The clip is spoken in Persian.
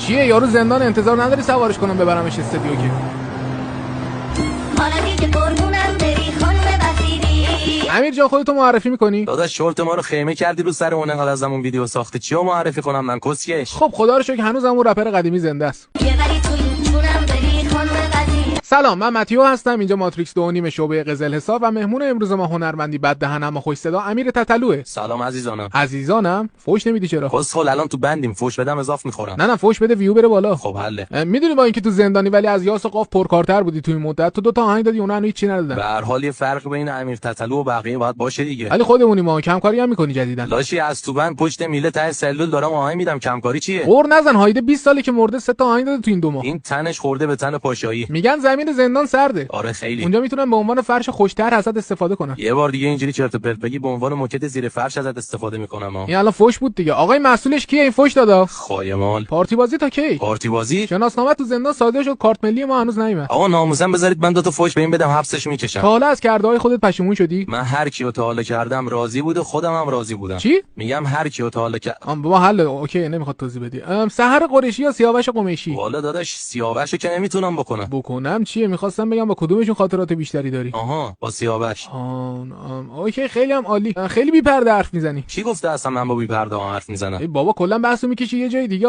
چیه یارو زندان انتظار نداری سوارش کنم ببرمش استودیو که؟ امیر جان خودتو معرفی میکنی؟ داداش شورت ما رو خیمه کردی رو سر اون انقدر ازمون ویدیو ساخته، چیو معرفی کنم من کسکش؟ خب خدا رو شکر هنوز همون رپر قدیمی زنده است. سلام، من متیو هستم، اینجا ماتریکس 2.5 شعبه قزل حساب و مهمون امروز ما هنرمندی بد دهن اما خوش صدا امیر تتلوه. سلام عزیزانم. عزیزانم؟ فوش نمیدی چرا؟ کسخل الان تو بندیم، فوش بدم اضاف میخورم. نه فوش بده ویو بره بالا. خب حله. میدونی با اینکه تو زندانی ولی از یاس و قاف پرکارتر بودی تو این مدت، تو 2 تا آهنگ دادی اونا هنوز هیچ چی ندادن. به هر حال یه فرق بین امیر تتلو و بقیه باید باشه دیگه. ولی خودمونی ما کم کاری هم میکنی جدیدن. لاشی از تو بند پشت میله ته سلول دارم آهنگ میدم، کمکاری چیه؟ قور نزن، هایده 20 ساله که مرده 3 تا آهنگ داده تو این 2 ماه. این تنش خورده به تن پاشایی. میگن زمین زندان سرده. آره خیلی. اونجا میتونن به عنوان فرش خوشتر ازت استفاده کنن. یه بار دیگه اینجوری چرت و پرت بگی به عنوان موکت زیر فرش ازت استفاده میکنم این الان فوش بود دیگه. آقای مسئولش کیه این فوش دادا؟ خایمال. پارتی بازی تا کی؟ پارتی بازی؟ شناسنامه تو زندان صادر شد، کارت ملی ما هنوز نیومد. آقا ناموسن بذارید من 2 تا فوش به این بدم حبسش میکشم. تا حالا از کرده‌های خودت پشیمون شدی؟ من هر کیو تا حالا کردم راضی بوده، خودم هم راضی بودم. چی؟ میگم هر کیو تا حالا بابا حل اوکی، نمیخواد توضیح بدی. سحر قریشی یا سیاوش قمیشی؟ والا داداش سیاوشو که نمیتونم بکنم چیه؟ میخواستم بگم با کدومشون خاطرات بیشتری داری؟ آها با سیاوش. اوکی خیلی هم عالی. خیلی بی پرده حرف میزنی. کی گفته اصلا من با بی پرده حرف میزنم؟ بابا کلا بحثو میکشی یه جای دیگه.